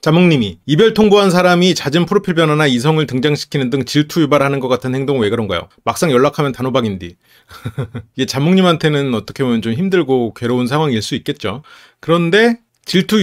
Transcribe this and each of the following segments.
자몽님이 이별 통보한 사람이 잦은 프로필 변화나 이성을 등장시키는 등 질투 유발하는 것 같은 행동은 왜 그런가요? 막상 연락하면 단호박인디. 이게 자몽님한테는 어떻게 보면 좀 힘들고 괴로운 상황일 수 있겠죠. 그런데 질투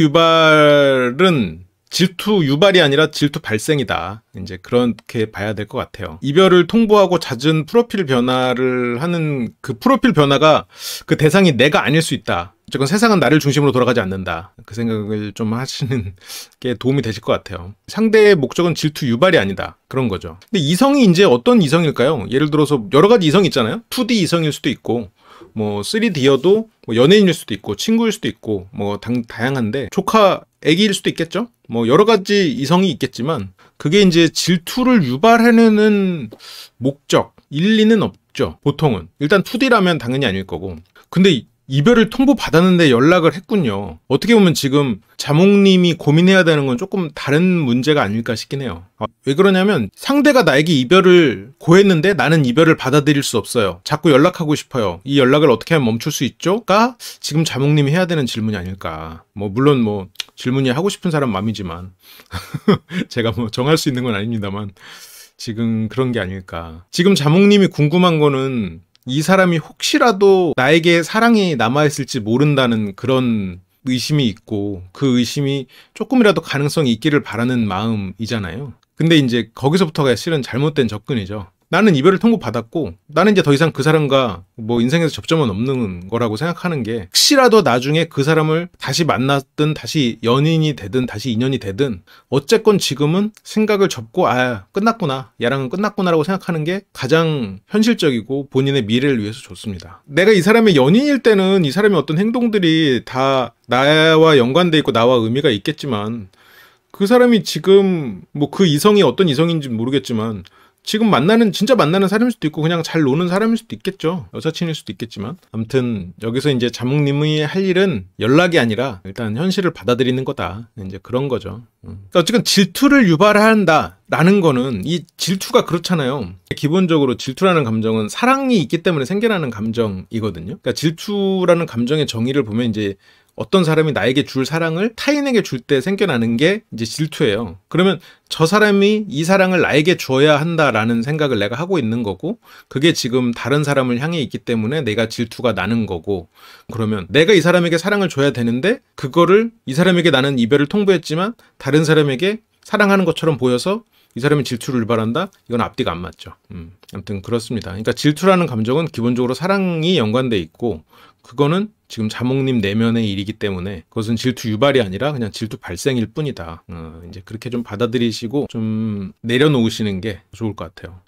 유발이 아니라 질투 발생이다. 이제 그렇게 봐야 될 것 같아요. 이별을 통보하고 잦은 프로필 변화를 하는 그 프로필 변화가 그 대상이 내가 아닐 수 있다. 어쨌건 세상은 나를 중심으로 돌아가지 않는다. 그 생각을 좀 하시는 게 도움이 되실 것 같아요. 상대의 목적은 질투 유발이 아니다. 그런 거죠. 근데 이성이 이제 어떤 이성일까요? 예를 들어서 여러 가지 이성이 있잖아요. 2D 이성일 수도 있고 뭐 3D여도 뭐 연예인일 수도 있고 친구일 수도 있고 뭐 다양한데 조카 애기일 수도 있겠죠. 뭐 여러 가지 이성이 있겠지만 그게 이제 질투를 유발해내는 목적 일리는 없죠. 보통은 일단 2D라면 당연히 아닐 거고. 근데 이별을 통보받았는데 연락을 했군요. 어떻게 보면 지금 자몽님이 고민해야 되는 건 조금 다른 문제가 아닐까 싶긴 해요. 왜 그러냐면 상대가 나에게 이별을 고했는데 나는 이별을 받아들일 수 없어요. 자꾸 연락하고 싶어요. 이 연락을 어떻게 하면 멈출 수 있죠? 가 지금 자몽님이 해야 되는 질문이 아닐까. 뭐 물론 뭐 질문이 하고 싶은 사람 마음이지만 제가 뭐 정할 수 있는 건 아닙니다만 지금 그런 게 아닐까. 지금 자몽님이 궁금한 거는 이 사람이 혹시라도 나에게 사랑이 남아있을지 모른다는 그런 의심이 있고 그 의심이 조금이라도 가능성이 있기를 바라는 마음이잖아요. 근데 이제 거기서부터가 실은 잘못된 접근이죠. 나는 이별을 통보받았고 나는 이제 더 이상 그 사람과 뭐 인생에서 접점은 없는 거라고 생각하는 게 혹시라도 나중에 그 사람을 다시 만났든 다시 연인이 되든 다시 인연이 되든 어쨌건 지금은 생각을 접고 끝났구나 얘랑은 끝났구나라고 생각하는 게 가장 현실적이고 본인의 미래를 위해서 좋습니다. 내가 이 사람의 연인일 때는 이 사람의 어떤 행동들이 다 나와 연관돼 있고 나와 의미가 있겠지만 그 사람이 지금 뭐 그 이성이 어떤 이성인지 모르겠지만 지금 진짜 만나는 사람일 수도 있고 그냥 잘 노는 사람일 수도 있겠죠. 여사친일 수도 있겠지만 아무튼 여기서 이제 자몽님이 할 일은 연락이 아니라 일단 현실을 받아들이는 거다. 이제 그런 거죠. 그러니까 어쨌든 질투를 유발한다라는 거는 이 질투가 그렇잖아요. 기본적으로 질투라는 감정은 사랑이 있기 때문에 생겨나는 감정이거든요. 그러니까 질투라는 감정의 정의를 보면 이제 어떤 사람이 나에게 줄 사랑을 타인에게 줄 때 생겨나는 게 이제 질투예요. 그러면 저 사람이 이 사랑을 나에게 줘야 한다라는 생각을 내가 하고 있는 거고 그게 지금 다른 사람을 향해 있기 때문에 내가 질투가 나는 거고 그러면 내가 이 사람에게 사랑을 줘야 되는데 그거를 이 사람에게 나는 이별을 통보했지만 다른 사람에게 사랑하는 것처럼 보여서 이 사람이 질투를 유발한다? 이건 앞뒤가 안 맞죠. 아무튼 그렇습니다. 그러니까 질투라는 감정은 기본적으로 사랑이 연관돼 있고 그거는 지금 자몽님 내면의 일이기 때문에 그것은 질투 유발이 아니라 그냥 질투 발생일 뿐이다. 이제 그렇게 좀 받아들이시고 좀 내려놓으시는 게 좋을 것 같아요.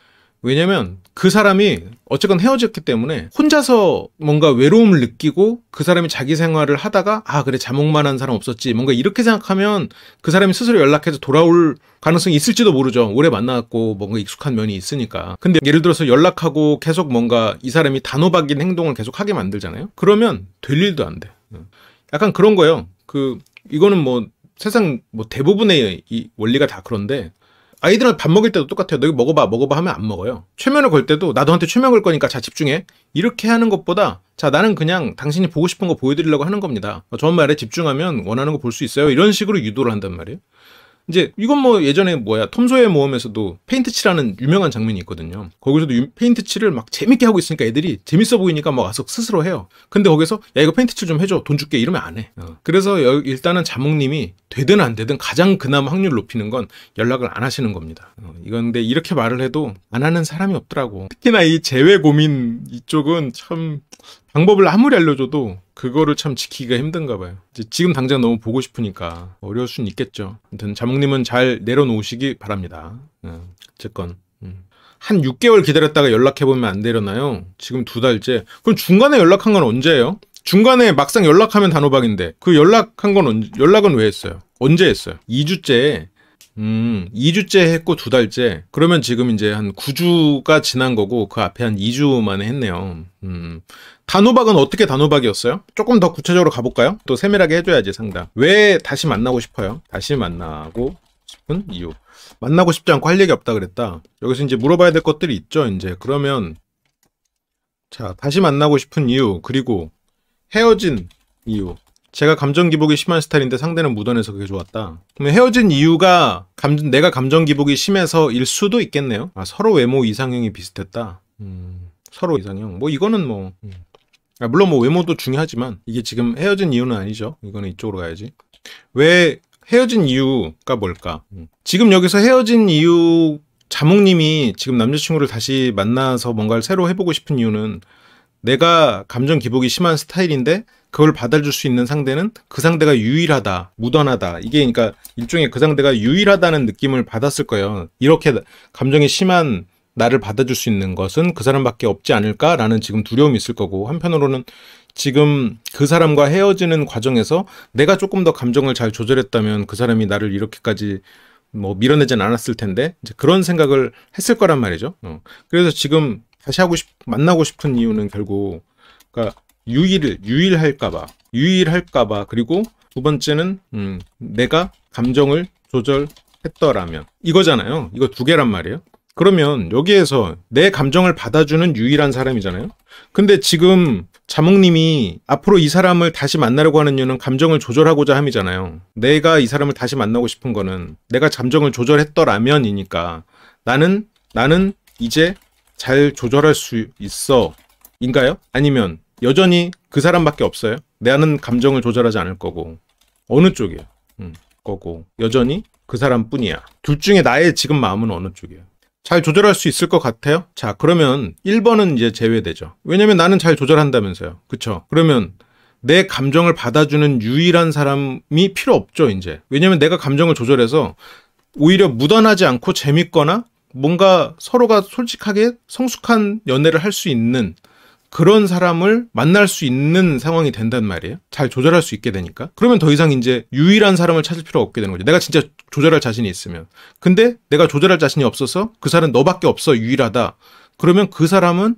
왜냐면 그 사람이 어쨌건 헤어졌기 때문에 혼자서 뭔가 외로움을 느끼고 그 사람이 자기 생활을 하다가 그래 자몽만한 사람 없었지 뭔가 이렇게 생각하면 그 사람이 스스로 연락해서 돌아올 가능성이 있을지도 모르죠. 오래 만났고 뭔가 익숙한 면이 있으니까. 근데 예를 들어서 연락하고 계속 뭔가 이 사람이 단호박인 행동을 계속 하게 만들잖아요. 그러면 될 일도 안 돼. 약간 그런 거예요. 이거는 뭐 세상 뭐 대부분의 이 원리가 다 그런데 아이들은 밥 먹을 때도 똑같아요. 너 이거 먹어봐 하면 안 먹어요. 최면을 걸 때도 나도 한테 최면 걸 거니까 자 집중해. 이렇게 하는 것보다 자 나는 그냥 당신이 보고 싶은 거 보여드리려고 하는 겁니다. 저 말에 집중하면 원하는 거 볼 수 있어요. 이런 식으로 유도를 한단 말이에요. 이제 이건 뭐 예전에 톰 소의 모험에서도 페인트 칠하는 유명한 장면이 있거든요. 거기서도 페인트 칠을 막 재밌게 하고 있으니까 애들이 재밌어 보이니까 막 와서 스스로 해요. 근데 거기서 야 이거 페인트 칠 좀 해줘 돈 줄게 이러면 안 해. 그래서 일단은 자몽님이 되든 안 되든 가장 그나마 확률 높이는 건 연락을 안 하시는 겁니다. 이건 근데 이렇게 말을 해도 안 하는 사람이 없더라고. 특히나 이 재회 고민 이쪽은 참 방법을 아무리 알려줘도 그거를 참 지키기가 힘든가 봐요. 지금 당장 너무 보고 싶으니까 어려울 수는 있겠죠. 아무튼 자몽님은 잘 내려놓으시기 바랍니다. 어쨌건 한 6개월 기다렸다가 연락해보면 안 되려나요? 지금 2달째. 그럼 중간에 연락한 건 언제예요? 중간에 막상 연락하면 단호박인데 그 연락한 건 연락은 왜 했어요? 언제 했어요? 2주째 2주째 했고 2달째. 그러면 지금 이제 한 9주가 지난 거고 그 앞에 한 2주 만에 했네요. 단호박은 어떻게 단호박이었어요? 조금 더 구체적으로 가볼까요? 또 세밀하게 해줘야지 상담. 왜 다시 만나고 싶어요? 다시 만나고 싶은 이유. 만나고 싶지 않고 할 얘기 없다 그랬다. 여기서 이제 물어봐야 될 것들이 있죠. 이제 그러면 자 다시 만나고 싶은 이유 그리고 헤어진 이유 제가 감정 기복이 심한 스타일인데 상대는 무던해서 그게 좋았다. 그럼 헤어진 이유가 내가 감정 기복이 심해서일 수도 있겠네요. 아, 서로 외모 이상형이 비슷했다. 서로 이상형. 뭐 이거는 뭐 물론 뭐 외모도 중요하지만 이게 지금 헤어진 이유는 아니죠. 이거는 이쪽으로 가야지. 왜 헤어진 이유가 뭘까? 지금 여기서 헤어진 이유, 자몽님이 지금 남자친구를 다시 만나서 뭔가를 새로 해보고 싶은 이유는 내가 감정 기복이 심한 스타일인데 그걸 받아줄 수 있는 상대는 그 상대가 유일하다, 무던하다. 이게 그러니까 일종의 그 상대가 유일하다는 느낌을 받았을 거예요. 이렇게 감정이 심한 나를 받아줄 수 있는 것은 그 사람밖에 없지 않을까라는 지금 두려움이 있을 거고, 한편으로는 지금 그 사람과 헤어지는 과정에서 내가 조금 더 감정을 잘 조절했다면 그 사람이 나를 이렇게까지 뭐 밀어내진 않았을 텐데, 이제 그런 생각을 했을 거란 말이죠. 그래서 지금 다시 만나고 싶은 이유는 결국 그러니까 유일할까봐, 그리고 두 번째는 내가 감정을 조절했더라면, 이거잖아요. 이거 두 개란 말이에요. 그러면 여기에서 내 감정을 받아주는 유일한 사람이잖아요. 근데 지금 자몽님이 앞으로 이 사람을 다시 만나려고 하는 이유는 감정을 조절하고자 함이잖아요. 내가 이 사람을 다시 만나고 싶은 거는 내가 감정을 조절했더라면이니까 나는 이제 잘 조절할 수 있어 인가요? 아니면 여전히 그 사람밖에 없어요? 나는 감정을 조절하지 않을 거고, 어느 쪽이에요? 거고 여전히 그 사람뿐이야. 둘 중에 나의 지금 마음은 어느 쪽이에요? 잘 조절할 수 있을 것 같아요? 자, 그러면 1번은 이제 제외되죠. 왜냐면 나는 잘 조절한다면서요. 그쵸? 그러면 내 감정을 받아주는 유일한 사람이 필요 없죠, 이제. 왜냐면 내가 감정을 조절해서 오히려 무던하지 않고 재밌거나 뭔가 서로가 솔직하게 성숙한 연애를 할 수 있는 그런 사람을 만날 수 있는 상황이 된단 말이에요. 잘 조절할 수 있게 되니까. 그러면 더 이상 이제 유일한 사람을 찾을 필요가 없게 되는 거죠. 내가 진짜 조절할 자신이 있으면. 근데 내가 조절할 자신이 없어서 그 사람은 너밖에 없어, 유일하다. 그러면 그 사람은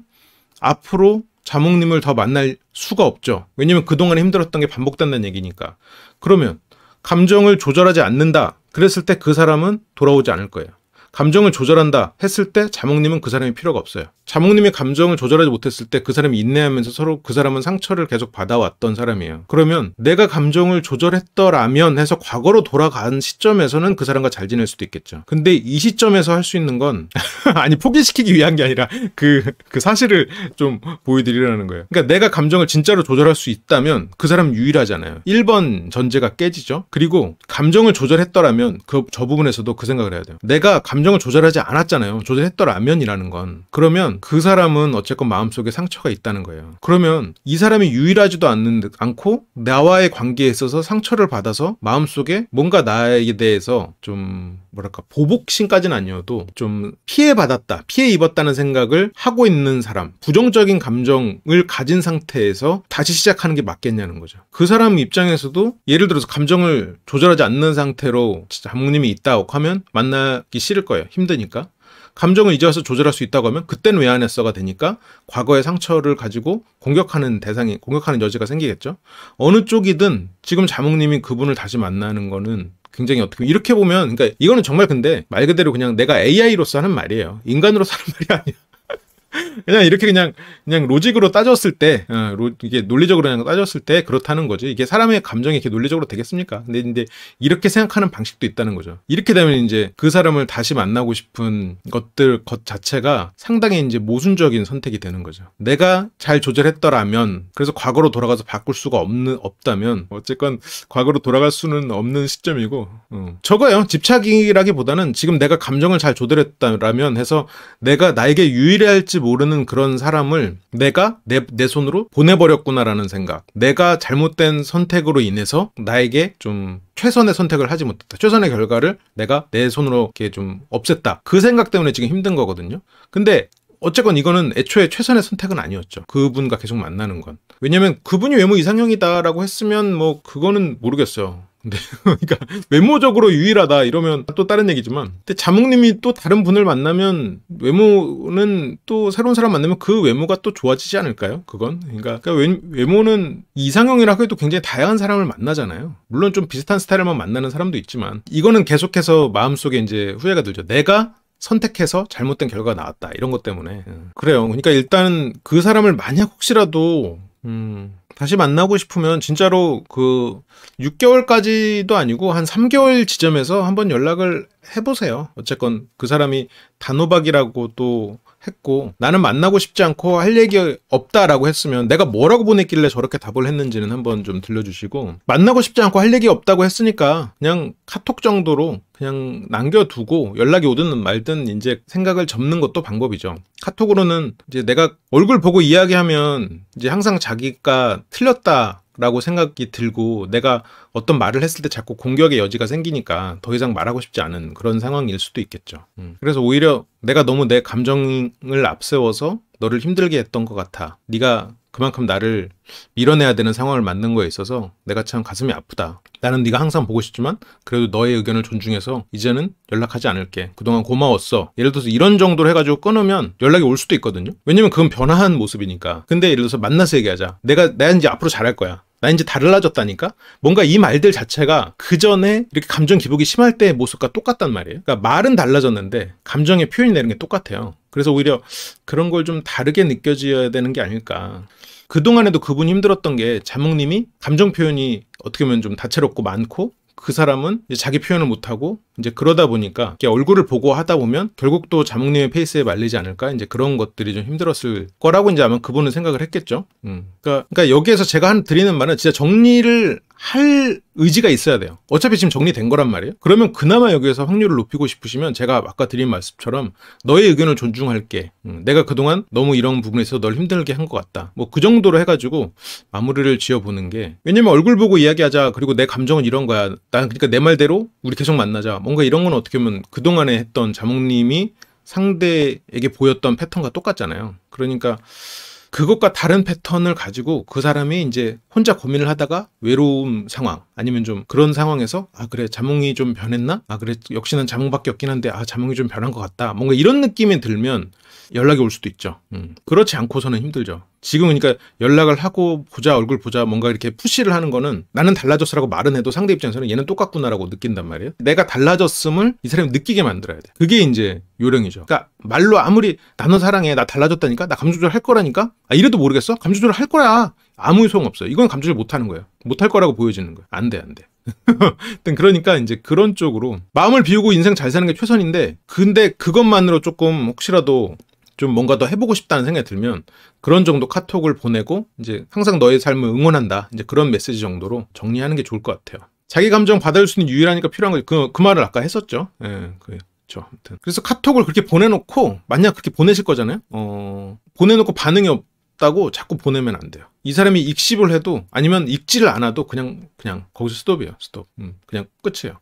앞으로 자몽님을 더 만날 수가 없죠. 왜냐면 그동안 힘들었던 게 반복된다는 얘기니까. 그러면 감정을 조절하지 않는다. 그랬을 때 그 사람은 돌아오지 않을 거예요. 감정을 조절한다 했을 때 자몽님은 그 사람이 필요가 없어요. 자몽님이 감정을 조절하지 못했을 때 그 사람이 인내하면서 서로 그 사람은 상처를 계속 받아왔던 사람이에요. 그러면 내가 감정을 조절했더라면 해서 과거로 돌아간 시점에서는 그 사람과 잘 지낼 수도 있겠죠. 근데 이 시점에서 할 수 있는 건 아니 포기시키기 위한 게 아니라 그 사실을 좀 보여드리라는 거예요. 그러니까 내가 감정을 진짜로 조절할 수 있다면 그 사람은 유일하잖아요. 1번 전제가 깨지죠. 그리고 감정을 조절했더라면 저 부분에서도 그 생각을 해야 돼요. 내가 감정을 조절하지 않았잖아요. 조절했더라면이라는 건. 그러면 그 사람은 어쨌건 마음속에 상처가 있다는 거예요. 그러면 이 사람이 유일하지도 않고 나와의 관계에 있어서 상처를 받아서 마음속에 뭔가 나에 대해서 좀 뭐랄까 보복심까지는 아니어도 좀 피해 입었다는 생각을 하고 있는 사람, 부정적인 감정을 가진 상태에서 다시 시작하는 게 맞겠냐는 거죠. 그 사람 입장에서도 예를 들어서 감정을 조절하지 않는 상태로 자몽님이 있다고 하면 만나기 싫을 거예요. 힘드니까. 감정을 이제 와서 조절할 수 있다고 하면 그땐 왜 안 했어가 되니까 과거의 상처를 가지고 공격하는 여지가 생기겠죠. 어느 쪽이든 지금 자몽님이 그분을 다시 만나는 거는 굉장히 어떻게 이렇게 보면, 그러니까 이거는 정말 근데 말 그대로 그냥 내가 AI로서 하는 말이에요. 인간으로서 하는 말이 아니야. 그냥 이렇게 그냥 로직으로 따졌을 때, 이게 논리적으로 그냥 따졌을 때 그렇다는 거지. 이게 사람의 감정이 이렇게 논리적으로 되겠습니까? 근데 이제 이렇게 생각하는 방식도 있다는 거죠. 이렇게 되면 이제 그 사람을 다시 만나고 싶은 것 자체가 상당히 이제 모순적인 선택이 되는 거죠. 내가 잘 조절했더라면, 그래서 과거로 돌아가서 바꿀 수가 없다면, 어쨌건 과거로 돌아갈 수는 없는 시점이고, 저거요. 집착이라기보다는 지금 내가 감정을 잘 조절했다라면 해서 내가 나에게 유일할지 모르는 그런 사람을 내가 내 손으로 보내버렸구나라는 생각. 내가 잘못된 선택으로 인해서 나에게 좀 최선의 선택을 하지 못했다. 최선의 결과를 내가 내 손으로 이렇게 좀 없앴다. 그 생각 때문에 지금 힘든 거거든요. 근데 어쨌건 이거는 애초에 최선의 선택은 아니었죠. 그분과 계속 만나는 건. 왜냐면 그분이 외모 이상형이다라고 했으면 뭐 그거는 모르겠어요. 근데 그러니까 외모적으로 유일하다 이러면 또 다른 얘기지만, 근데 자몽님이 또 다른 분을 만나면 외모는 또 새로운 사람 만나면 그 외모가 또 좋아지지 않을까요? 그러니까 외모는 이상형이라고 해도 굉장히 다양한 사람을 만나잖아요. 물론 좀 비슷한 스타일만 만나는 사람도 있지만, 이거는 계속해서 마음속에 이제 후회가 들죠. 내가 선택해서 잘못된 결과가 나왔다 이런 것 때문에. 그래요. 그러니까 일단 그 사람을 만약 혹시라도 다시 만나고 싶으면 진짜로 그 6개월까지도 아니고 한 3개월 지점에서 한번 연락을 해보세요. 어쨌건 그 사람이 단호박이라고 또 했고 나는 만나고 싶지 않고 할 얘기 없다라고 했으면 내가 뭐라고 보냈길래 저렇게 답을 했는지는 한번 좀 들려주시고, 만나고 싶지 않고 할 얘기 없다고 했으니까 그냥 카톡 정도로 그냥 남겨두고 연락이 오든 말든 이제 생각을 접는 것도 방법이죠. 카톡으로는 이제 내가 얼굴 보고 이야기하면 이제 항상 자기가 틀렸다라고 생각이 들고 내가 어떤 말을 했을 때 자꾸 공격의 여지가 생기니까 더 이상 말하고 싶지 않은 그런 상황일 수도 있겠죠. 그래서 오히려 내가 너무 내 감정을 앞세워서 너를 힘들게 했던 것 같아. 네가 그만큼 나를 밀어내야 되는 상황을 만든 거에 있어서 내가 참 가슴이 아프다. 나는 네가 항상 보고 싶지만 그래도 너의 의견을 존중해서 이제는 연락하지 않을게. 그동안 고마웠어. 예를 들어서 이런 정도로 해가지고 끊으면 연락이 올 수도 있거든요. 왜냐면 그건 변화한 모습이니까. 근데 예를 들어서 만나서 얘기하자. 내가 이제 앞으로 잘할 거야. 나 이제 달라졌다니까? 뭔가 이 말들 자체가 그 전에 이렇게 감정 기복이 심할 때의 모습과 똑같단 말이에요. 그러니까 말은 달라졌는데 감정의 표현이 내는 게 똑같아요. 그래서 오히려 그런 걸 좀 다르게 느껴져야 되는 게 아닐까. 그동안에도 그분이 힘들었던 게 자몽님이 감정 표현이 어떻게 보면 좀 다채롭고 많고, 그 사람은 이제 자기 표현을 못하고 이제 그러다 보니까 얼굴을 보고 하다 보면 결국 또 자몽님의 페이스에 말리지 않을까, 이제 그런 것들이 좀 힘들었을 거라고 이제 아마 그분은 생각을 했겠죠. 그러니까 여기에서 제가 드리는 말은 진짜 정리를 할 의지가 있어야 돼요. 어차피 지금 정리된 거란 말이에요. 그러면 그나마 여기에서 확률을 높이고 싶으시면 제가 아까 드린 말씀처럼 너의 의견을 존중할게. 내가 그동안 너무 이런 부분에 있어서 널 힘들게 한 것 같다. 뭐 그 정도로 해가지고 마무리를 지어보는 게, 왜냐면 얼굴 보고 이야기하자. 그리고 내 감정은 이런 거야. 난 그러니까 내 말대로 우리 계속 만나자. 뭔가 이런 건 어떻게 보면 그동안에 했던 자몽님이 상대에게 보였던 패턴과 똑같잖아요. 그러니까 그것과 다른 패턴을 가지고 그 사람이 이제 혼자 고민을 하다가 외로운 상황, 아니면 좀 그런 상황에서 아 그래 자몽이 좀 변했나? 아 그래 역시 난 자몽밖에 없긴 한데 아 자몽이 좀 변한 것 같다. 뭔가 이런 느낌이 들면 연락이 올 수도 있죠. 그렇지 않고서는 힘들죠. 지금 그러니까 연락을 하고 보자, 얼굴 보자, 뭔가 이렇게 푸시를 하는 거는 나는 달라졌어라고 말은 해도 상대 입장에서는 얘는 똑같구나라고 느낀단 말이에요. 내가 달라졌음을 이 사람이 느끼게 만들어야 돼. 그게 이제 요령이죠. 그러니까 말로 아무리 나 너 사랑해, 나 달라졌다니까, 나 감정 조절 할 거라니까, 아 이래도 모르겠어? 감정 조절 할 거야. 아무 소용 없어요. 이건 감정 조절 못 하는 거예요. 못 할 거라고 보여지는 거예요. 안 돼, 안 돼. 그러니까 이제 그런 쪽으로 마음을 비우고 인생 잘 사는 게 최선인데, 근데 그것만으로 조금 혹시라도 좀 뭔가 더 해보고 싶다는 생각이 들면 그런 정도 카톡을 보내고 이제 항상 너의 삶을 응원한다, 이제 그런 메시지 정도로 정리하는 게 좋을 것 같아요. 자기 감정 받아줄 수 있는 유일하니까 필요한 거, 그 말을 아까 했었죠. 예, 그렇죠. 아무튼 그래서 카톡을 그렇게 보내놓고, 만약 그렇게 보내실 거잖아요. 보내놓고 반응이 없다고 자꾸 보내면 안 돼요. 이 사람이 익십을 해도 아니면 읽지를 않아도 그냥 거기서 스톱이에요. 스톱. 그냥 끝이에요.